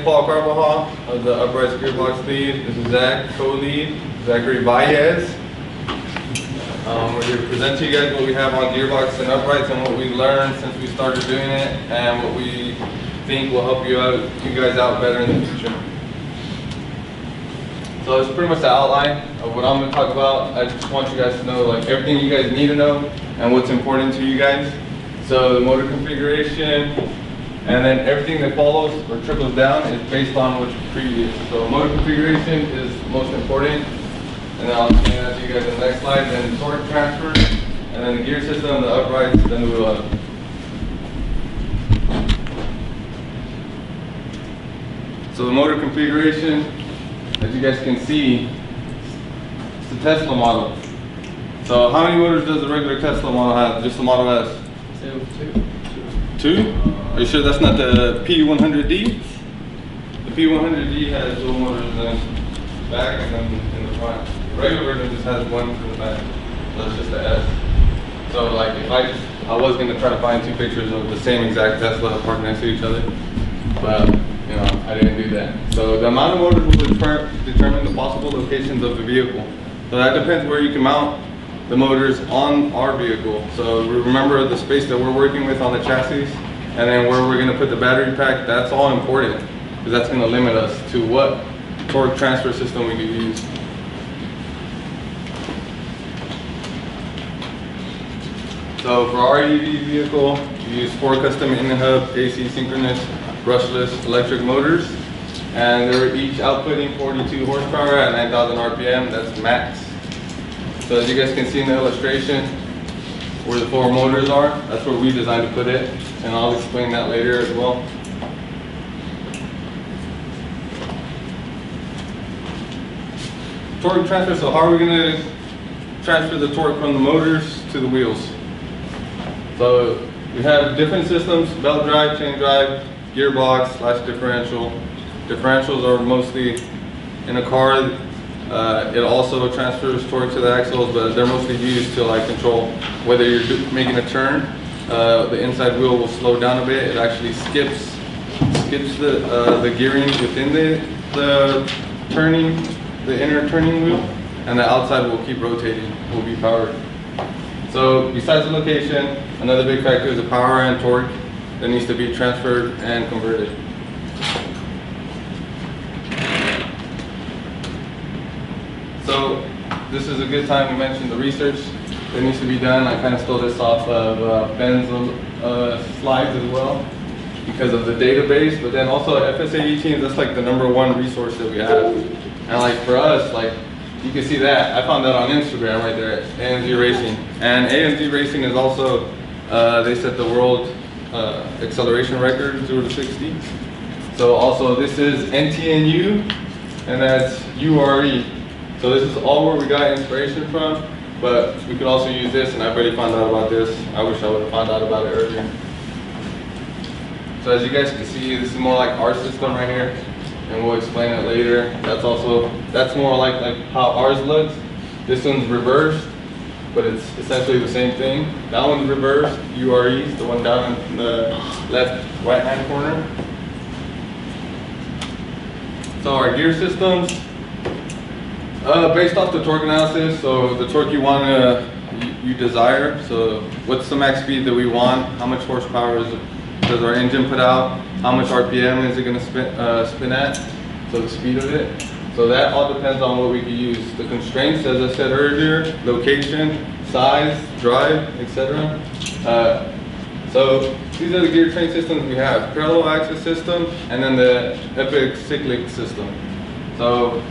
name's Paul Carbajal. I'm the Uprights Gearbox lead. This is Zach, co-lead, Zachary Valles. We're here to present to you guys what we have on Gearbox and Uprights and what we learned since we started doing it and what we think will help you guys out better in the future. So it's pretty much the outline of what I'm going to talk about. I just want you guys to know like everything you guys need to know and what's important to you guys. So the motor configuration and then everything that follows or trickles down is based on what's previous. So motor configuration is most important, and then I'll explain that to you guys in the next slide. Then torque transfer, and then the gear system, the uprights, then the wheel hub. So the motor configuration, as you guys can see, it's the Tesla model. So how many motors does the regular Tesla model have? Just the Model S? Two? Are you sure that's not the P100D? The P100D has dual motors in the back and then in the front. The regular version just has one for the back. So it's just the S. So like if I was going to try to find two pictures of the same exact Tesla parked next to each other, but you know, I didn't do that. So the amount of motors will determine the possible locations of the vehicle. So that depends where you can mount the motors on our vehicle. So remember the space that we're working with on the chassis, and then where we're going to put the battery pack. That's all important because that's going to limit us to what torque transfer system we can use. So for our EV vehicle, we use 4 custom in-hub AC synchronous brushless electric motors, and they're each outputting 42 horsepower at 9,000 RPM. That's max. So as you guys can see in the illustration, where the 4 motors are, that's where we designed to put it, and I'll explain that later as well. Torque transfer, so how are we going to transfer the torque from the motors to the wheels? So we have different systems: belt drive, chain drive, gearbox / differential. Differentials are mostly in a car. It also transfers torque to the axles, but they're mostly used to like control whether you're making a turn. The inside wheel will slow down a bit. It actually skips the gearing within the inner turning wheel, and the outside will keep rotating, will be powered. So besides the location, another big factor is the power and torque that needs to be transferred and converted. So this is a good time to mention the research that needs to be done. I kind of stole this off of Ben's slides as well because of the database, but then also FSA teams, that's like the #1 resource that we have. And like for us, like you can see that, I found that on Instagram right there at AMZ Racing. And AMZ Racing is also, they set the world acceleration record, 0 to 60. So also this is NTNU, and that's URE. So this is all where we got inspiration from, but we could also use this, and I've already found out about this. I wish I would have found out about it earlier. So as you guys can see, this is more like our system right here, and we'll explain it later. That's more like how ours looks. This one's reversed, but it's essentially the same thing. That one's reversed, URE, the one down in the left right-hand corner. So our gear systems, based off the torque analysis, so the torque you desire, so what's the max speed that we want, how much horsepower does our engine put out, how much RPM is it going to spin at, so the speed of it. So that all depends on what we can use. The constraints, as I said earlier, location, size, drive, etc. So these are the gear train systems we have: parallel axis system, and then the epic cyclic system. So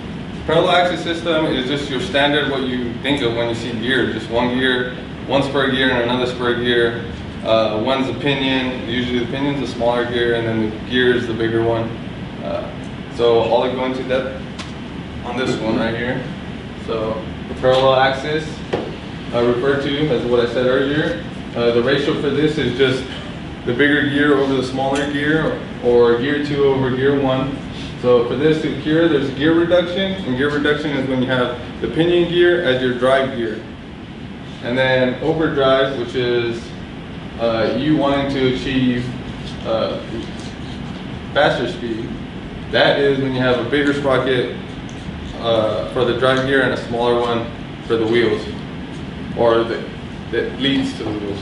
parallel axis system is just your standard, what you think of when you see gear. Just one gear, one spur gear and another spur gear. One's a pinion, usually the pinion's a smaller gear, and then the gear is the bigger one. So I'll go into depth on this one right here. So the parallel axis, referred to as what I said earlier. The ratio for this is just the bigger gear over the smaller gear, or gear 2 over gear 1. So for this here, there's gear reduction, and gear reduction is when you have the pinion gear as your drive gear. And then overdrive, which is you wanting to achieve faster speed. That is when you have a bigger sprocket for the drive gear and a smaller one for the wheels, or that leads to the wheels.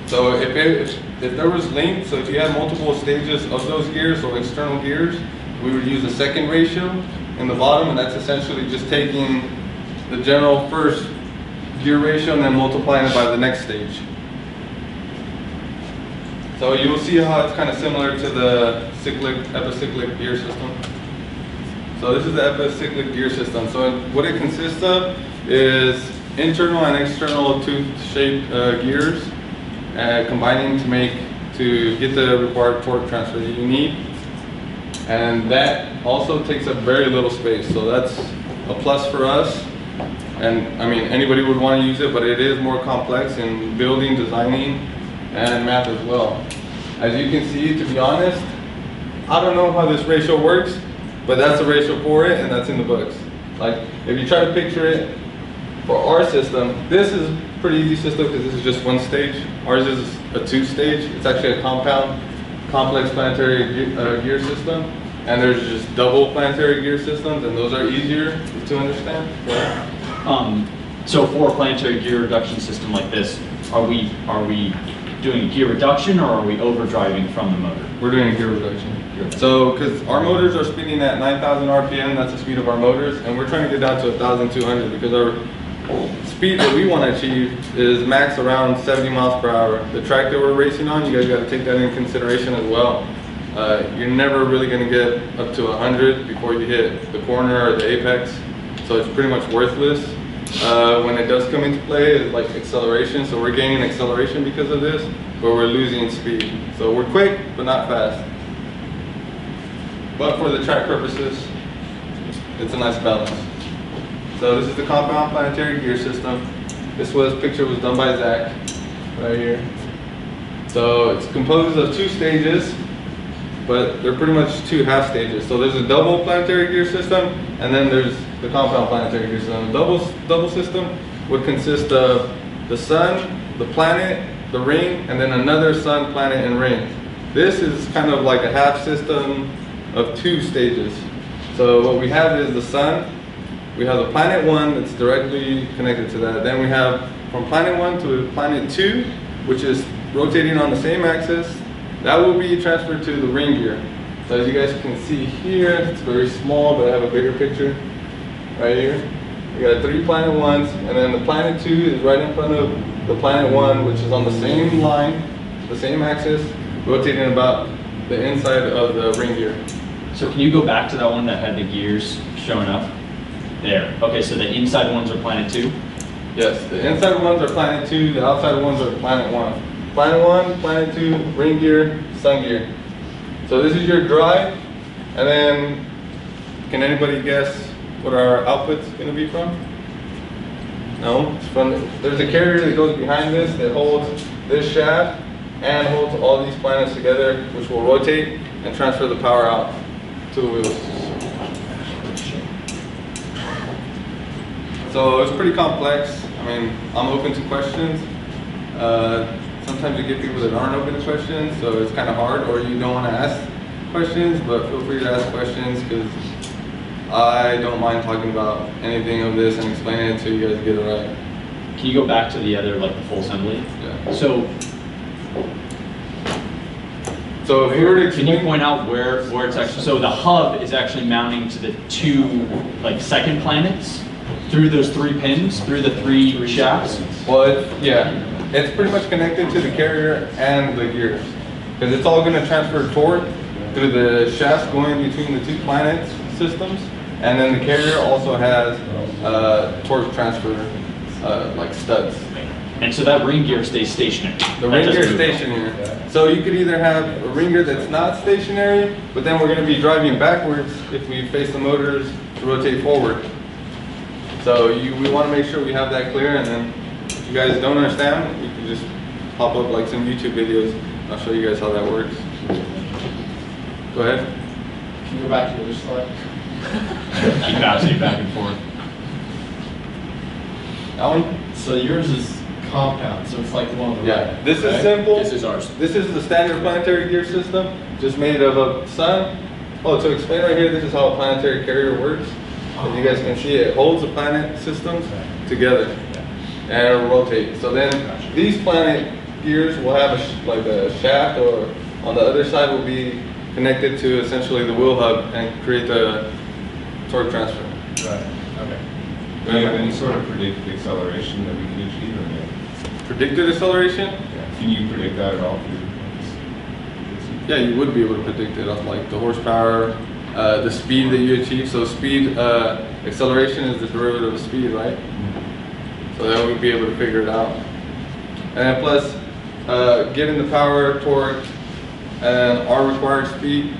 So if there was length, so if you had multiple stages of those gears or external gears, we would use a second ratio in the bottom, and that's essentially just taking the general first gear ratio and then multiplying it by the next stage. So you'll see how it's kind of similar to the epicyclic gear system. So this is the epicyclic gear system. So what it consists of is internal and external tooth-shaped gears, combining to get the required torque transfer that you need. And that also takes up very little space. So that's a plus for us. And I mean, anybody would want to use it, but it is more complex in building, designing, and math as well. As you can see, to be honest, I don't know how this ratio works, but that's the ratio for it, and that's in the books. Like, if you try to picture it for our system, this is a pretty easy system because this is just one stage. Ours is a two-stage. It's actually a complex planetary gear system, and there's just double planetary gear systems, and those are easier to understand. So for a planetary gear reduction system like this, are we doing gear reduction, or are we overdriving from the motor? We're doing a gear reduction. So, because our motors are spinning at 9,000 RPM, that's the speed of our motors, and we're trying to get down to 1,200 because our speed that we want to achieve is max around 70 miles per hour. The track that we're racing on, you guys got to take that into consideration as well. You're never really going to get up to 100 before you hit the corner or the apex, so it's pretty much worthless. When it does come into play, it's like acceleration, so we're gaining acceleration because of this, but we're losing speed. So we're quick, but not fast. But for the track purposes, it's a nice balance. So this is the compound planetary gear system. This picture was done by Zach, right here. So it's composed of two stages, but they're pretty much two half stages. So there's a double planetary gear system, and then there's the compound planetary gear system. The double system would consist of the sun, the planet, the ring, and then another sun, planet, and ring. This is kind of like a half system of two stages. So what we have is the sun. We have the planet 1 that's directly connected to that. Then we have from planet 1 to planet 2, which is rotating on the same axis. That will be transferred to the ring gear. So as you guys can see here, it's very small, but I have a bigger picture right here. We got 3 planet 1s, and then the planet 2 is right in front of the planet 1, which is on the same line, the same axis, rotating about the inside of the ring gear. So can you go back to that one that had the gears showing up? There. Okay, so the inside ones are planet 2? Yes, the inside ones are planet 2, the outside ones are planet 1. Planet 1, planet 2, ring gear, sun gear. So this is your drive, and then can anybody guess what our output's going to be from? No, it's from, there's a carrier that goes behind this that holds this shaft and holds all these planets together, which will rotate and transfer the power out to the wheels. So it's pretty complex. I mean, I'm open to questions. Sometimes you get people that aren't open to questions, so it's kind of hard, or you don't want to ask questions, but feel free to ask questions because I don't mind talking about anything of this and explaining it until you guys get it right. Can you go back to the other, like the full assembly? Yeah. So if we were to can you point out where it's actually, so the hub is actually mounting to the 2 like second planets through those 3 pins, through the 3 shafts? Well, it's pretty much connected to the carrier and the gears, because it's all going to transfer torque through the shafts going between the 2 planet systems, and then the carrier also has torque transfer like studs. And so that ring gear stays stationary. The ring gear is stationary. So you could either have a ring gear that's not stationary, but then we're going to be driving backwards if we face the motors to rotate forward. So we want to make sure we have that clear, and then if you guys don't understand, you can just pop up like some YouTube videos. I'll show you guys how that works. Go ahead. Can you go back to the other slide? Keep bouncing back and forth. That one? So yours is compound, so it's like the one on the right. Yeah, this is simple. This is ours. This is the standard planetary gear system. just made of a sun. Oh, to explain right here, this is how a planetary carrier works. As you guys can see, it holds the planet systems together and it'll rotate. So then these planet gears will have like a shaft, or on the other side will be connected to essentially the wheel hub and create the torque transfer. Right, okay. Do you have any sort of predicted acceleration that we can achieve or no? Predicted acceleration? Yeah. Can you predict that at all? Yeah, you would be able to predict it off like the horsepower, the speed that you achieve. So speed, acceleration is the derivative of speed, right? So then we'd be able to figure it out. And then plus, given the power, torque, and our required speed,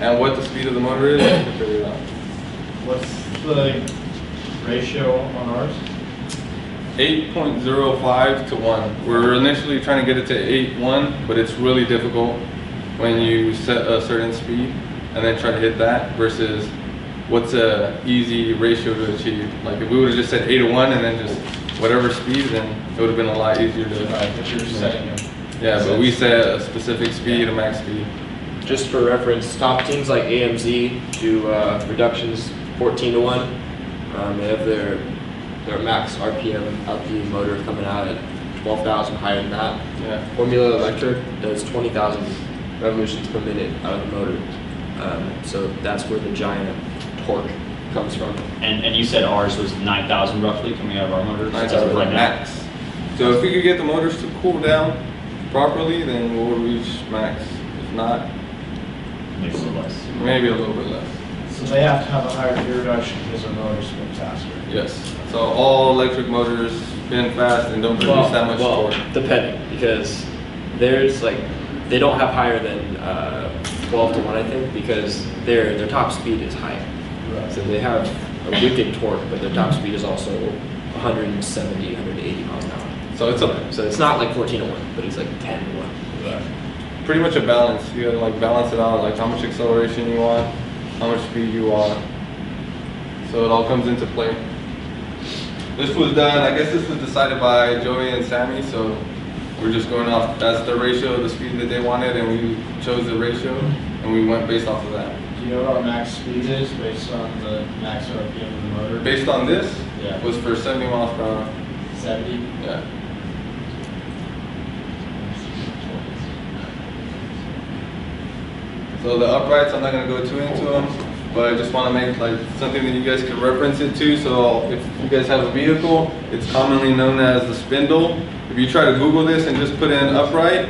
and what the speed of the motor is, we can figure it out. What's the ratio on ours? 8.05 to 1. We're initially trying to get it to 8.1, but it's really difficult when you set a certain speed and then try to hit that versus what's a easy ratio to achieve. Like if we would have just said 8 to 1 and then just whatever speed, then it would have been a lot easier to. Right, but you're setting them. Yeah, but we set a specific speed, a max speed. Just for reference, top teams like AMZ do reductions 14 to 1. They have their max RPM out the motor coming out at 12,000, higher than that. Yeah. Formula Electric does 20,000 revolutions per minute out of the motor. So that's where the giant torque comes from. And you said ours was 9,000 roughly coming out of our motors? 9,000 right now. max. So if we could get the motors to cool down properly, then we'll reach max. If not, Maybe a little less. maybe a little bit less. So they have to have a higher gear reduction because their motor's spin faster. Yes. So all electric motors spin fast and don't produce that much torque. Depending, because there's like, they don't have higher than 12 to 1, I think, because their top speed is high. Right. So they have a wicked torque, but their top speed is also 170, 180 miles an hour. So it's a So it's not like 14 to 1, but it's like 10 to 1. Right. pretty much a balance. You gotta like balance it out, like how much acceleration you want, how much speed you want. So it all comes into play. This was done, I guess this was decided by Joey and Sammy, so we're just going off, that's the ratio of the speed that they wanted, and we chose the ratio, and we went based off of that. Do you know what our max speed is based on the max RPM of the motor? Based on this, Yeah. was for 70 miles per hour. 70? Yeah. So the uprights, I'm not gonna go too into them, but I just wanna make like something that you guys can reference it to. So if you guys have a vehicle, it's commonly known as the spindle. If you try to Google this and just put in upright,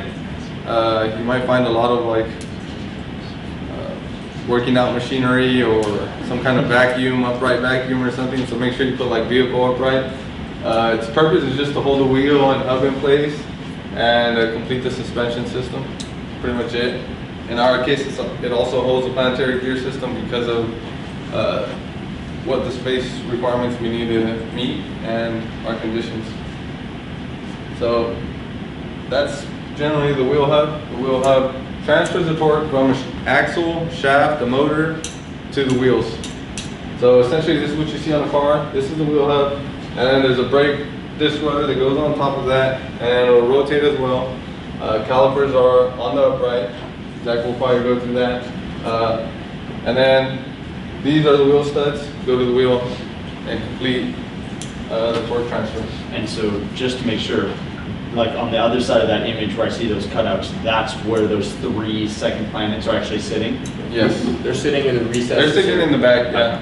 you might find a lot of like working out machinery or some kind of vacuum, upright vacuum or something. So make sure you put like vehicle upright. Its purpose is just to hold the wheel and hub in place and complete the suspension system. Pretty much it. In our case, it also holds a planetary gear system because of what the space requirements we need to meet and our conditions. So that's generally the wheel hub. The wheel hub transfers the torque from axle, shaft, the motor to the wheels. So essentially this is what you see on the car. This is the wheel hub, and then there's a brake disc rudder that goes on top of that, and it'll rotate as well. Calipers are on the upright. Zach will probably go through that. And then these are the wheel studs, go to the wheel and complete the torque transfer. And so just to make sure, like on the other side of that image where I see those cutouts, that's where those 3 second planets are actually sitting? Yes. They're sitting in the recess. They're sitting in the back, yeah.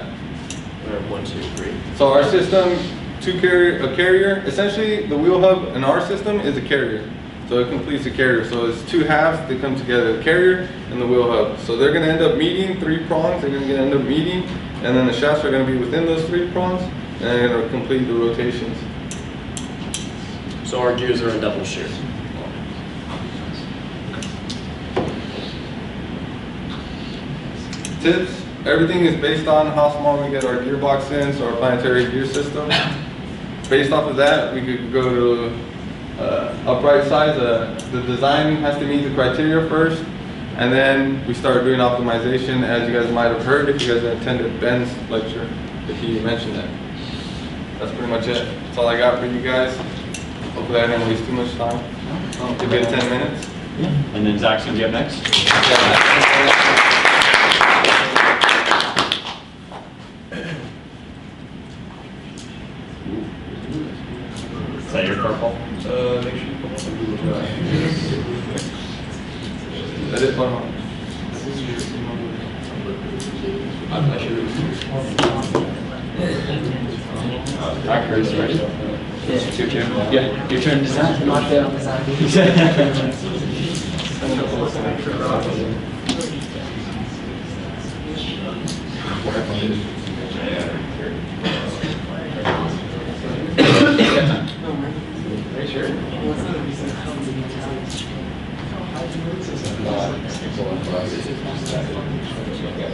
Or 1, 2, 3. So our system, a carrier, essentially the wheel hub in our system is a carrier. So it completes a carrier. So it's 2 halves that come together, the carrier and the wheel hub. So they're gonna end up meeting, 3 prongs, they're gonna end up meeting, and then the shafts are gonna be within those 3 prongs, and it'll complete the rotations. So our gears are in double shear. Tips, everything is based on how small we get our gearbox in, so our planetary gear system. Based off of that, we could go to upright size. The design has to meet the criteria first, and then we start doing optimization, as you guys might have heard if you guys attended Ben's lecture, if he mentioned that. That's pretty much it. That's all I got for you guys. Hopefully I didn't waste too much time. Give it 10 minutes. And then Zach's gonna be up next. Yeah. I should It's your turn. Yeah, your turn to design. Not fair on design.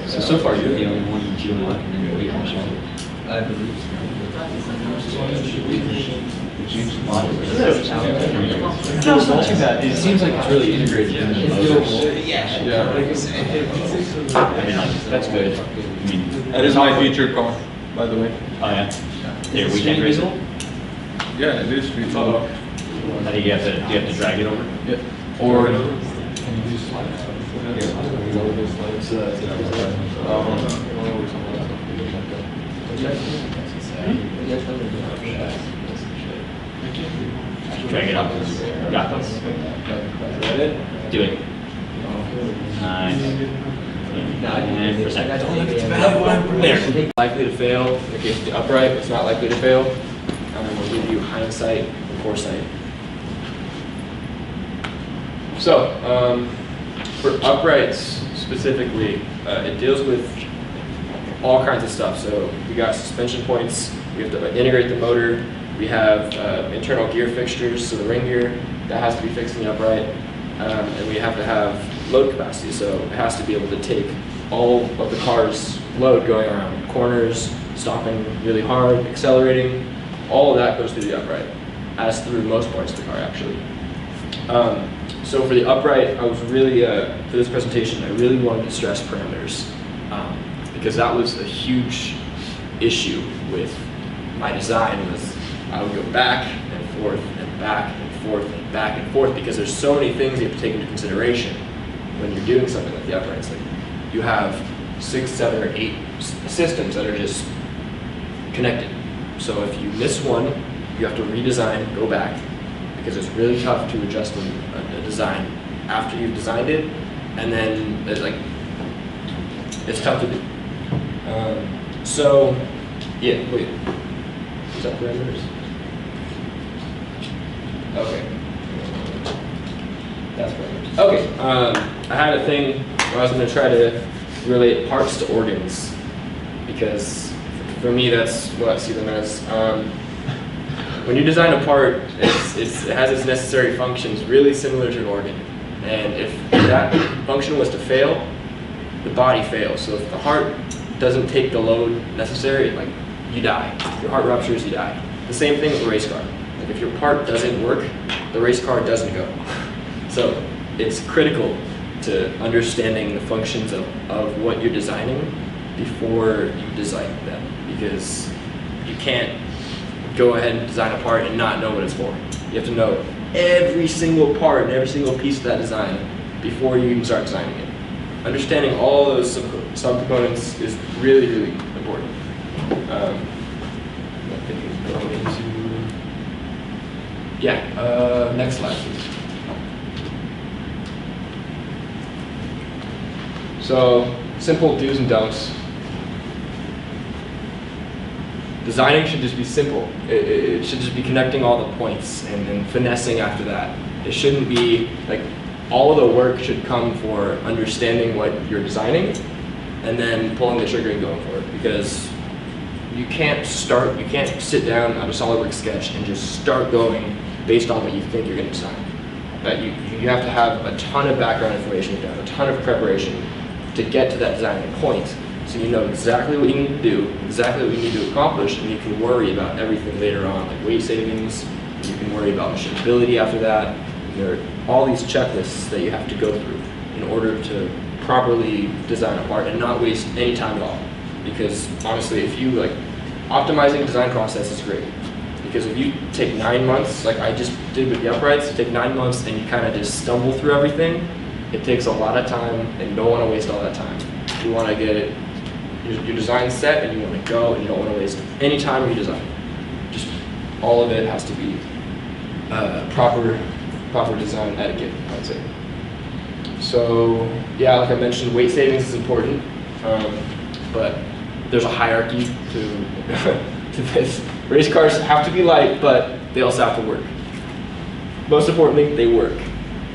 So far you're the only one that you don't like and then I believe No, it's not too bad. It seems like it's really integrated into the motors. Yeah. I mean, like, that's good. I mean, That is my future car, by the way. oh yeah. Here, we can't raise it. Yeah, it is street legal. I think you have to drag it over. Yeah. Or drag it up. Got this. Do it. Nice. 9%. There. Likely to fail. In the case of the upright, it's not likely to fail. We'll give you hindsight and foresight. So, for uprights specifically, it deals with all kinds of stuff. So we got suspension points, we have to integrate the motor, we have internal gear fixtures, so the ring gear, that has to be fixed in the upright, and we have to have load capacity, so it has to be able to take all of the car's load going around corners, stopping really hard, accelerating, all of that goes through the upright, as through most parts of the car actually. So for the upright, I was really, for this presentation, I really wanted to stress parameters because that was a huge issue with my design was I would go back and forth and back and forth and back and forth because there's so many things you have to take into consideration when you're doing something like the uprights. Like you have 6, 7, or 8 systems that are just connected. So if you miss one, you have to redesign, go back, because it's really tough to adjust a design after you've designed it, and then it's tough to do. So, yeah, wait. Is that parameters? Okay. That's parameters. Okay. I had a thing where I was going to try to relate parts to organs, because for me that's what I see them as. When you design a part, it has its necessary functions really similar to an organ. And if that function was to fail, the body fails. So if the heart doesn't take the load necessary, like you die. If your heart ruptures, you die. The same thing with a race car. Like if your part doesn't work, the race car doesn't go. So it's critical to understanding the functions of what you're designing before you design them, because you can't go ahead and design a part and not know what it's for. You have to know every single part and every single piece of that design before you even start designing it. Understanding all those subcomponents is really, really important. Next slide, please. So, simple do's and don'ts. Designing should just be simple. It should just be connecting all the points and then finessing after that. It shouldn't be like all of the work should come for understanding what you're designing and then pulling the trigger and going for it, because you can't sit down on a SolidWorks sketch and just start going based on what you think you're going to design. But you have to have a ton of background information, you have to have a ton of preparation to get to that designing point. So you know exactly what you need to do, exactly what you need to accomplish, and you can worry about everything later on, like weight savings, you can worry about machinability after that. There are all these checklists that you have to go through in order to properly design a part and not waste any time at all. Because honestly, if you optimizing design process is great. Because if you take 9 months, like I just did with the uprights, you take 9 months and you kind of just stumble through everything, it takes a lot of time and you don't want to waste all that time. You want to get your design set and you want to go and you don't want to waste any time when you design. Just all of it has to be proper design etiquette, I'd say. So yeah, like I mentioned, weight savings is important, but there's a hierarchy to to this. Race cars have to be light, but they also have to work. Most importantly, they work.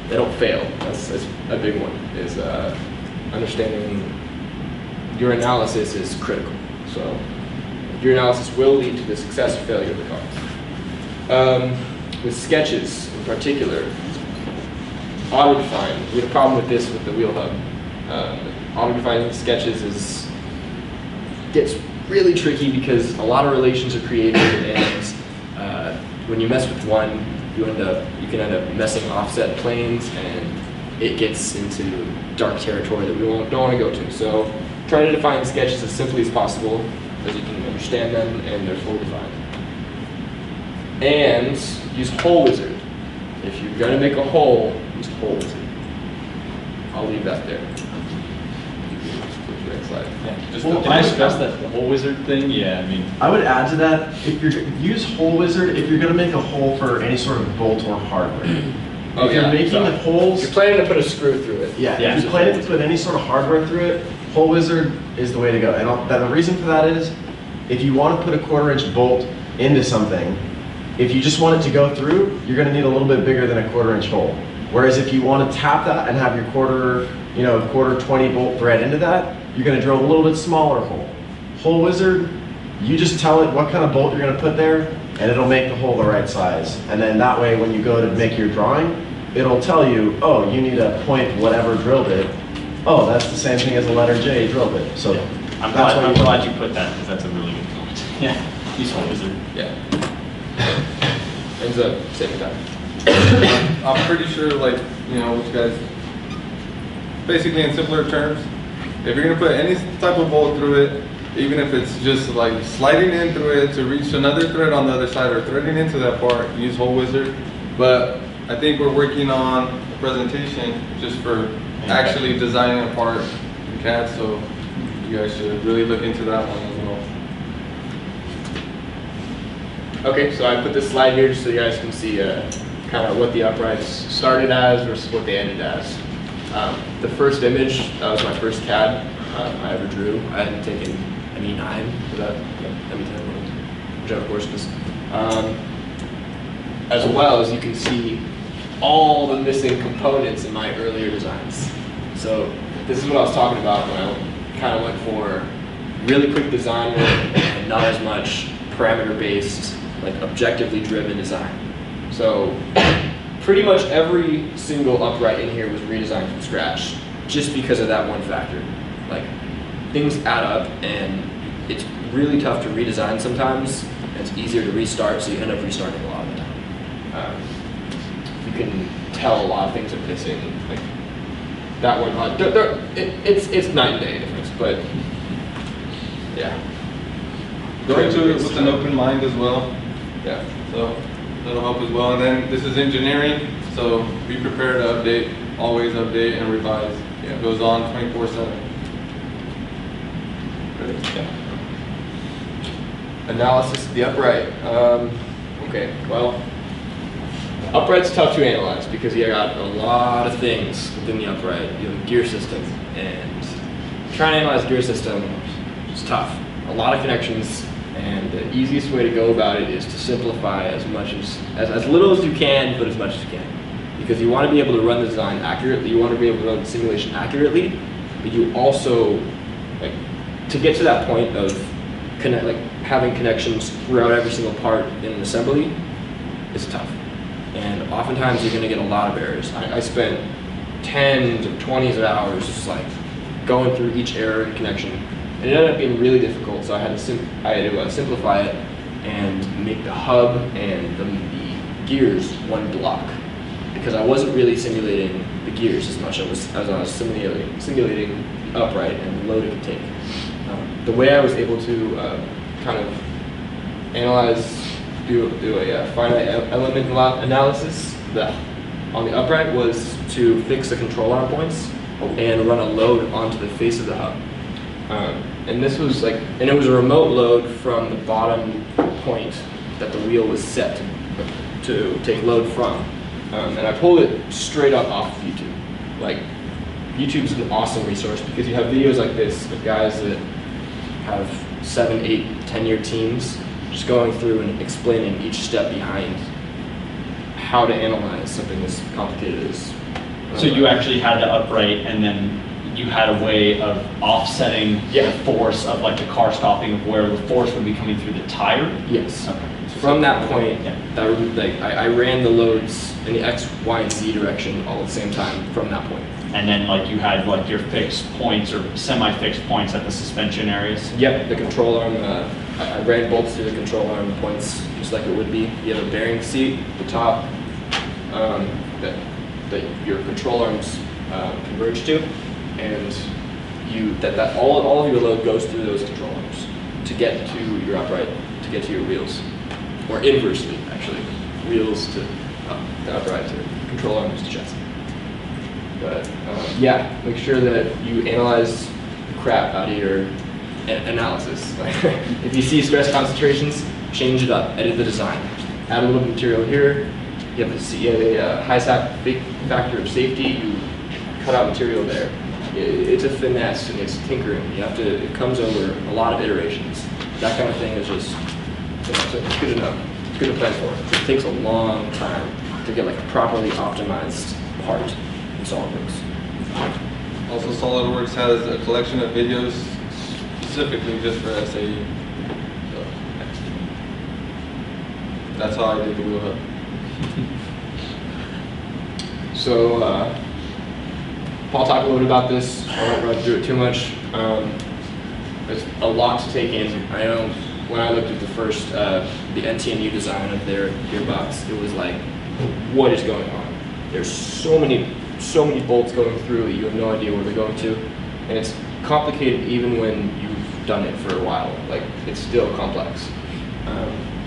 They don't fail. That's a big one. Is understanding your analysis is critical. So your analysis will lead to the success or failure of the car. With sketches in particular, auto-define. We had a problem with this with the wheel hub. Auto-defining sketches gets really tricky because a lot of relations are created, and when you mess with one, you can end up messing offset planes, and it gets into dark territory that we don't want to go to. So try to define sketches as simply as possible, as you can understand them, and they're fully defined. And use Hole Wizard. If you're going to make a hole, use Hole Wizard. I'll leave that there. Next slide. Can I stress that the hole wizard thing? Yeah, I mean, I would add to that, if you're use Hole Wizard if you're going to make a hole for any sort of bolt or hardware. Oh, If you're making the holes, you're planning to put a screw through it. yeah, Yeah. if you're planning to put any sort of hardware through it, Hole Wizard is the way to go. And the reason for that is, if you want to put a 1/4-inch bolt into something, if you just want it to go through, you're going to need a little bit bigger than a 1/4-inch hole. Whereas if you want to tap that and have your quarter 20 bolt thread into that, you're going to drill a little bit smaller hole. Hole Wizard, you just tell it what kind of bolt you're going to put there, and it'll make the hole the right size. And then that way, when you go to make your drawing, it'll tell you, oh, you need a point whatever drill bit. Oh, that's the same thing as a letter J drill bit. So I'm that's what glad you put that, because that's a really good point. Yeah, use hole wizard. Yeah. Ends up saving time. I'm pretty sure, like, what you guys, basically in simpler terms, if you're gonna put any type of bolt through it, even if it's just like sliding in through it to reach another thread on the other side or threading into that part, use Hole Wizard. But I think we're working on a presentation just for actually designing a part in CAD, so you guys should really look into that one as well. Okay, so I put this slide here just so you guys can see kind of what the uprights started as versus what they ended as. The first image, that was my first CAD I ever drew. I hadn't taken an E9 for that, ME10, whichever course it is. As well as you can see all the missing components in my earlier designs. So this is what I was talking about when I kind of went for really quick design work and not as much parameter-based, like objectively driven design. So pretty much every single upright in here was redesigned from scratch just because of that one factor. Like, things add up, and it's really tough to redesign sometimes, and it's easier to restart, so you end up restarting a lot of the time. You can tell a lot of things are missing. Like that one, it's night and day difference, but yeah. Go into it with an open mind as well. Yeah. So that'll help as well. And then this is engineering, so be prepared to update, always update and revise. It goes on 24/7. Yeah. Analysis of the upright. Okay, well, upright's tough to analyze because you got a lot of things within the upright. You have a gear system, and trying to analyze gear system is tough. A lot of connections, and the easiest way to go about it is to simplify as little as you can, but as much as you can. Because you want to be able to run the design accurately, you want to be able to run the simulation accurately, but you also, like, to get to that point of having connections throughout every single part in an assembly is tough. And oftentimes you're going to get a lot of errors. I spent 10s or 20s of hours just like going through each error and connection. And it ended up being really difficult, so I had to simplify it and make the hub and the gears one block. Because I wasn't really simulating the gears as much as I was simulating upright and the load it could take. The way I was able to kind of do a finite element analysis on the upright was to fix the control arm points and run a load onto the face of the hub. And this was and it was a remote load from the bottom point that the wheel was set to take load from. And I pulled it straight up off of YouTube. Like, YouTube's an awesome resource because you have videos like this of guys that have 7, 8, 10-year teams just going through and explaining each step behind how to analyze something as complicated as. So you actually had the upright, and then you had a way of offsetting the force of like the car stopping, of where the force would be coming through the tire? Yes. Okay. From that point, I ran the loads in the X, Y, and Z direction all at the same time from that point. And then like you had like your fixed points or semi-fixed points at the suspension areas? Yep, the control arm, I ran bolts through the control arm points just like it would be. You have a bearing seat at the top that your control arms converge to, and all of your load goes through those control arms to get to your upright, to get to your wheels. Or inversely, actually. Wheels to the upright, to control arms to chassis. But yeah, make sure that you analyze the crap out of your analysis. If you see stress concentrations, change it up, edit the design. Add a little material here. You have a high factor of safety, you cut out material there. It's a finesse and it's tinkering. It comes over a lot of iterations. That kind of thing is just, it's good enough. It's good to plan for. It takes a long time to get like a properly optimized part in SolidWorks. Also, SolidWorks has a collection of videos specifically just for SAE. So, that's how I did the wheel hub. So, Paul talked a little bit about this. I won't run through it too much. There's a lot to take in. I know when I looked at the first, the NTNU design of their gearbox, it was like, what is going on? There's so many bolts going through that you have no idea where they're going to, and it's complicated even when you've done it for a while. Like, it's still complex.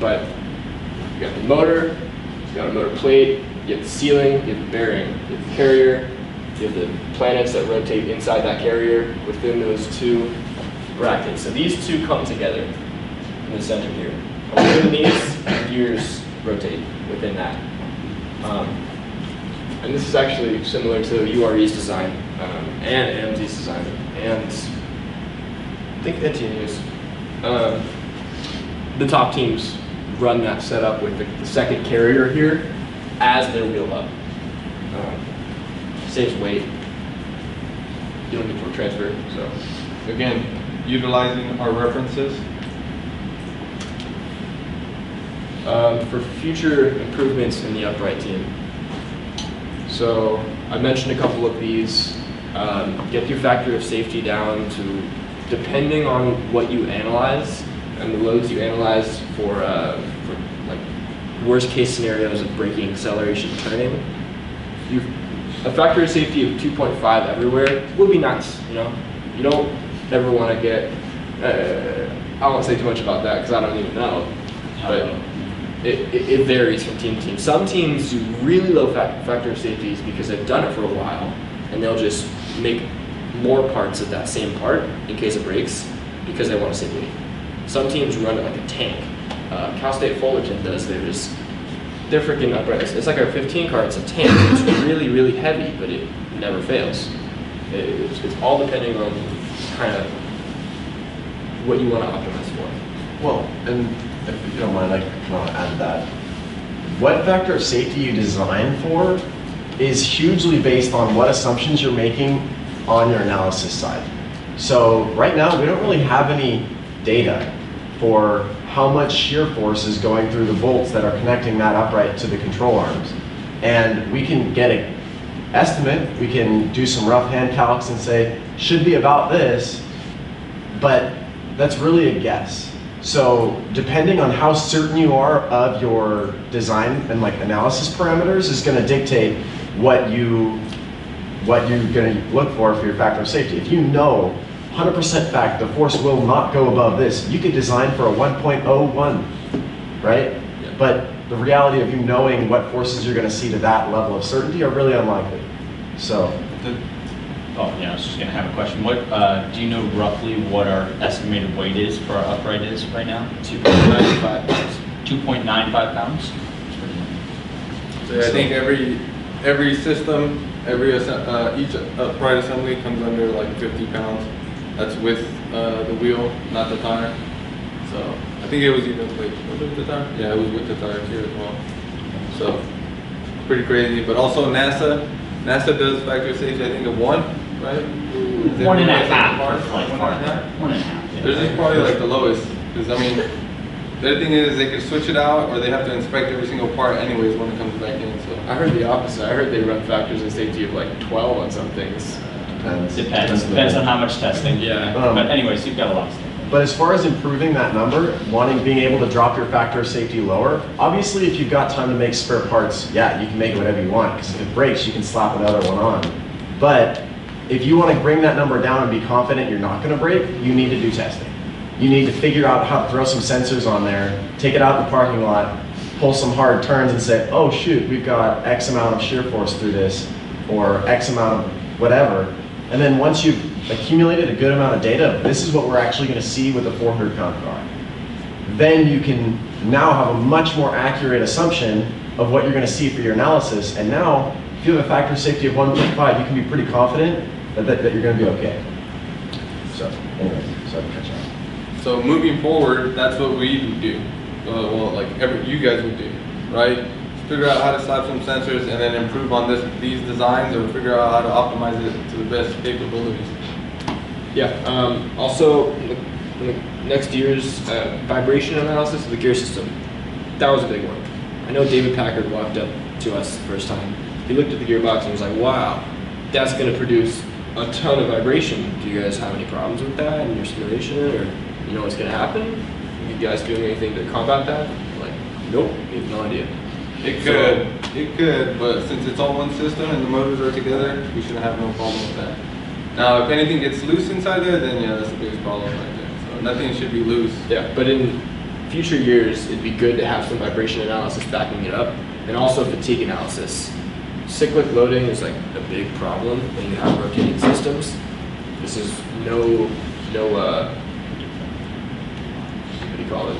But you got the motor, you got a motor plate, you have the sealing, you have the bearing, you have the carrier, you have the planets that rotate inside that carrier within those two brackets. So these two come together in the center here. Within these, gears rotate within that. And this is actually similar to URE's design and AMZ's design, and I think NTNU's. The top teams run that setup with the second carrier here as their wheel hub. Saves weight. You don't need torque transfer. So Again, utilizing our references. For future improvements in the upright team. So I mentioned a couple of these. Get your factor of safety down to, depending on what you analyze and the loads you analyze for like worst case scenarios of braking, acceleration, turning. A factor of safety of 2.5 everywhere would be nice. You know, you don't ever want to get. I won't say too much about that because I don't even know, but. It varies from team to team. Some teams do really low factor of safeties because they've done it for a while, and they'll just make more parts of that same part in case it breaks because they want to save weight. Some teams run it like a tank. Cal State Fullerton does theirs. They're freaking upright. It's like our 15 car. It's a tank. It's really, really heavy, but it never fails. It's all depending on kind of what you want to optimize for. Well, and if you don't mind, I can add to that. What factor of safety you design for is hugely based on what assumptions you're making on your analysis side. So right now, we don't really have any data for how much shear force is going through the bolts that are connecting that upright to the control arms. And we can get an estimate, we can do some rough hand calcs and say, should be about this, but that's really a guess. So depending on how certain you are of your design and like analysis parameters is going to dictate what you're going to look for your factor of safety. If you know 100% fact the force will not go above this, you could design for a 1.01, right? Yeah. But the reality of you knowing what forces you're going to see to that level of certainty are really unlikely. So. Oh, yeah, I was just going to have a question. What do you know roughly what our estimated weight is for our upright is right now? 2.95 pounds. 2.95 pounds? So I think every system each upright assembly comes under like 50 pounds. That's with the wheel, not the tire. So I think it was even was it with the tire? Yeah, it was with the tire here as well. So pretty crazy. But also NASA does factory safety. I think of 1, right? Is it 1.5. parts? Like 1.5. 1.5. Yeah. Theirs is probably like the lowest, because I mean, the other thing is they can switch it out, or they have to inspect every single part anyways when it comes back in. So I heard the opposite. I heard they run factors of safety of like 12 on some things. Depends on how much testing. Yeah. But anyways, you've got a lot of stuff. But as far as improving that number, being able to drop your factor of safety lower, obviously if you've got time to make spare parts, yeah, you can make it whatever you want, because if it breaks, you can slap another one on. But if you want to bring that number down and be confident you're not going to break, you need to do testing. You need to figure out how to throw some sensors on there, take it out in the parking lot, pull some hard turns and say, oh shoot, we've got X amount of shear force through this, or X amount of whatever. And then once you've accumulated a good amount of data, this is what we're actually going to see with a 400-pound car. Then you can now have a much more accurate assumption of what you're going to see for your analysis. And now, if you have a factor of safety of 1.5, you can be pretty confident that you're going to be okay. So, anyway, so I can catch up. So moving forward, that's what we would do. Well, like you guys would do, right? Figure out how to slap some sensors and then improve on these designs, or figure out how to optimize it to the best capabilities. Yeah. Also, the next year's vibration analysis of the gear system. That was a big one. I know David Packard walked up to us the first time. He looked at the gearbox and was like, "Wow, that's going to produce a ton of vibration. Do you guys have any problems with that in your simulation, or you know what's going to happen? Are you guys doing anything to combat that?" Like, nope, we have no idea. It could, but since it's all one system and the motors are together, we should have no problem with that. Now, if anything gets loose inside there, then yeah, that's the biggest problem right there. So nothing should be loose. Yeah, but in future years, it'd be good to have some vibration analysis backing it up, and also fatigue analysis. Cyclic loading is like a big problem when you have rotating systems. This is no what do you call it?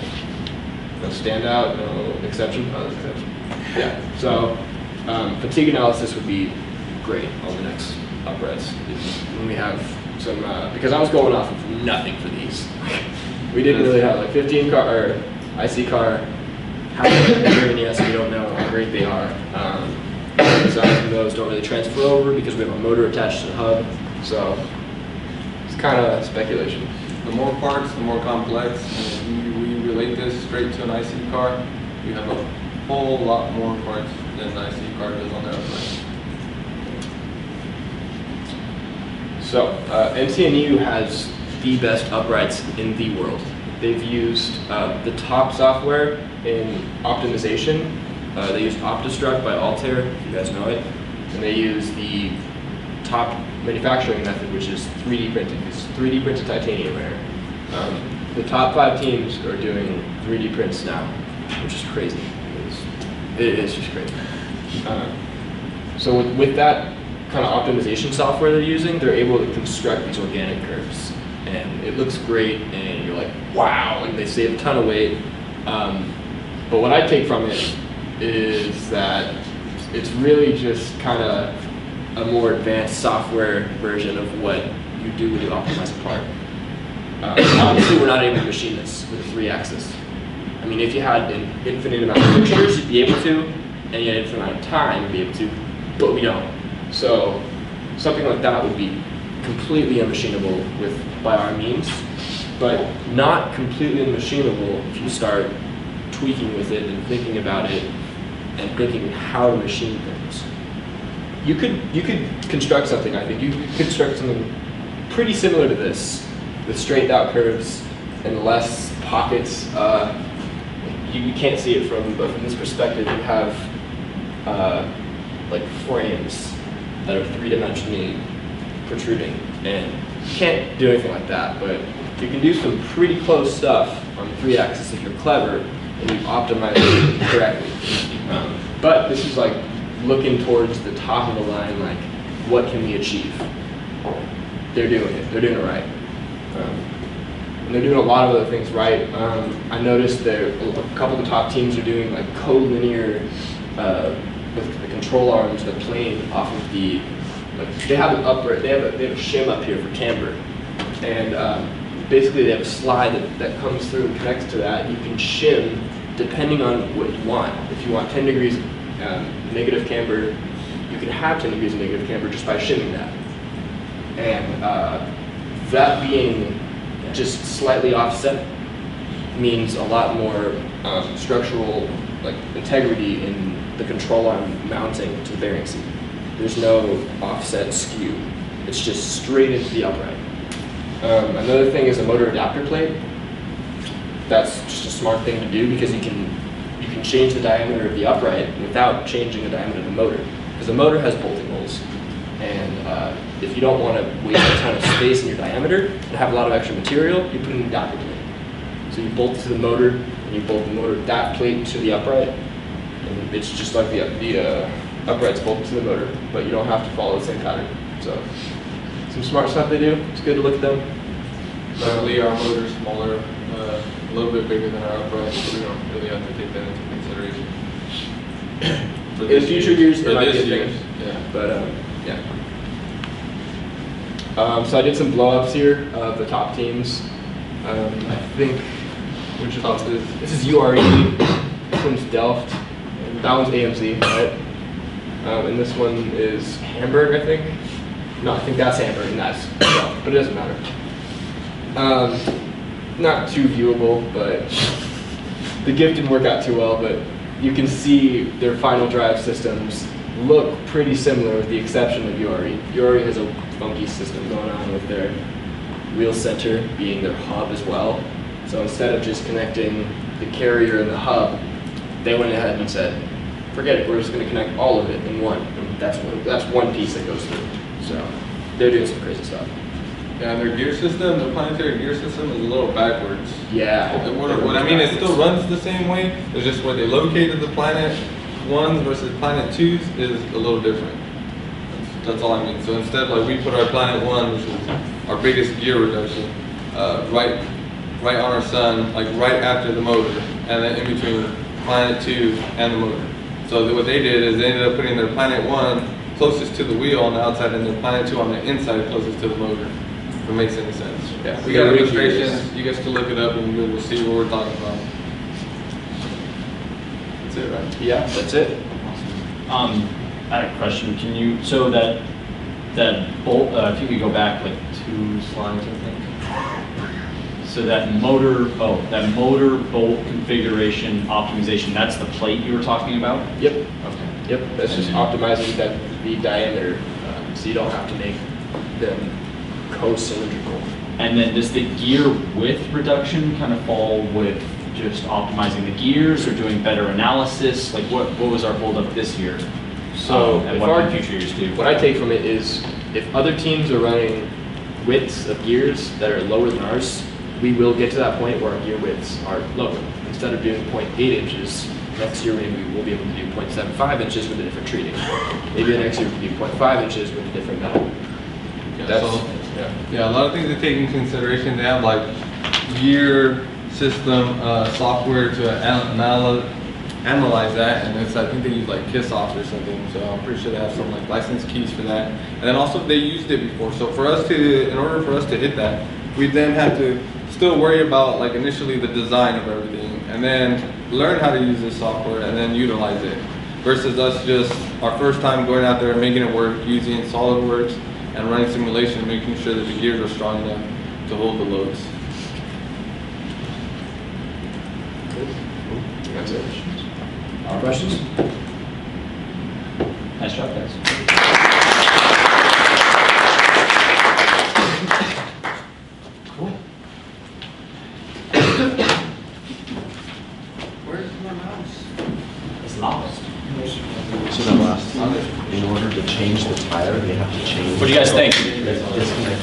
No standout, no exception. Oh, that's exception. Yeah. So fatigue analysis would be great on the next uprights when we have some because I was going off of nothing for these. We didn't really have like 15 car or IC car. How many in yes, we don't know how great they are. Some of those don't really transfer over because we have a motor attached to the hub. So it's kind of speculation. The more parts, the more complex. And if we relate this straight to an IC car, you have a whole lot more parts than an IC car does on the outside. So MCNU has the best uprights in the world. They've used the top software in optimization. They use OptiStruct by Altair, if you guys know it. And they use the top manufacturing method, which is 3D printing. It's 3D printed titanium there. The top 5 teams are doing 3D prints now, which is crazy. It is just crazy. So with that kind of optimization software they're using, they're able to construct these organic curves. And it looks great, and you're like, wow, and they save a ton of weight. But what I take from it is that it's really just kind of a more advanced software version of what you do when you optimize a part. Obviously, we're not able to machine this with a 3-axis. I mean, if you had an infinite amount of pictures, you'd be able to, and you had an infinite amount of time, you'd be able to, but we don't. So something like that would be completely unmachinable by our means, but not completely unmachinable if you start tweaking with it and thinking about it and thinking how to machine things. You could construct something, I think. You could construct something pretty similar to this, with straightened out curves and less pockets. You can't see it but from this perspective, you have like frames that are 3-dimensionally protruding, and you can't do anything like that, but you can do some pretty close stuff on the 3-axis if you're clever and you optimize it correctly. But this is like looking towards the top of the line, like what can we achieve? They're doing it. They're doing it right. And they're doing a lot of other things right. I noticed that a couple of the top teams are doing like collinear with the control arm to the plane off of the, like, they have an upright, they have a shim up here for camber, and basically they have a slide that comes through and connects to that. You can shim depending on what you want. If you want 10 degrees negative camber, you can have 10 degrees of negative camber just by shimming that. And that being just slightly offset means a lot more structural integrity in the control arm mounting to the bearing seat. There's no offset skew. It's just straight into the upright. Another thing is a motor adapter plate. That's just a smart thing to do because you can change the diameter of the upright without changing the diameter of the motor. Because the motor has bolting holes. And if you don't want to waste a ton of space in your diameter and have a lot of extra material, you put in an adapter plate. So you bolt it to the motor, and you bolt the motor, that plate to the upright, and it's just like the upright's bolted to the motor, but you don't have to follow the same pattern. So some smart stuff they do. It's good to look at them. Luckily, our motor's smaller, a little bit bigger than our upright, so we don't really have to take that into consideration. In future years, it might be a thing. Yeah. But yeah. So I did some blow-ups here of the top teams. I think Which top is? this is URE, this one's Delft, and that one's AMZ, right? And this one is Hamburg, I think. No, I think that's Hamburg, and that's Delft, but it doesn't matter. Not too viewable, but the GIF didn't work out too well, but you can see their final drive systems look pretty similar with the exception of URE. URE has a funky system going on with their wheel center being their hub as well. So instead of just connecting the carrier and the hub, they went ahead and said, forget it, we're just going to connect all of it in one. And that's one piece that goes through. So they're doing some crazy stuff. Yeah, and their gear system, the planetary gear system is a little backwards. Yeah. What I mean, it still runs the same way. It's just where they located the planet ones versus planet twos is a little different. That's all I mean. So instead, like we put our planet one, which is our biggest gear reduction, right on our sun, like right after the motor, and then in between planet two and the motor. So what they did is they ended up putting their planet one closest to the wheel on the outside, and their planet two on the inside closest to the motor. If it makes any sense. Yeah. We got illustrations. You guys can look it up and we'll see what we're talking about. That's it, right? Yeah, that's it. I had a question. Can you, so that bolt, if you could go back like 2 slides, I think. So that motor bolt configuration optimization, that's the plate you were talking about? Yep. Okay. Yep. That's just optimizing the diameter, so you don't have to make them co-cylindrical. And then does the gear width reduction kind of fall with just optimizing the gears or doing better analysis? Like what was our hold up this year? So and what can future years do? What I take from it is if other teams are running widths of gears that are lower than ours, we will get to that point where our gear widths are lower. Instead of doing 0.8 inches, next year maybe we'll be able to do 0.75 inches with a different treating. Maybe the next year we'll do 0.5 inches with a different metal. Yeah, a lot of things they take into consideration. They have like gear system software to analyze that, and I think they use like KissOff or something. So I'm pretty sure they have some like license keys for that. And then also they used it before. So in order for us to hit that, we then had to still worry about like initially the design of everything, and then learn how to use this software and then utilize it. Versus us just our first time going out there and making it work using SolidWorks and running simulation, making sure that the gears are strong enough to hold the loads. That's it. Questions? Nice job, guys. Cool. Where's my mouse? It's lost. So the last team, in order to change the tire, they have to change. What do you guys think?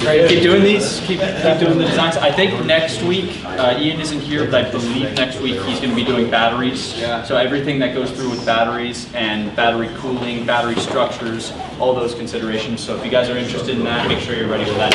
Right, keep doing these. Keep doing the designs. I think next week, Ian isn't here, but I believe next week he's going to be doing batteries. Yeah. So everything that goes through with batteries and battery cooling, battery structures, all those considerations. So if you guys are interested in that, make sure you're ready for that.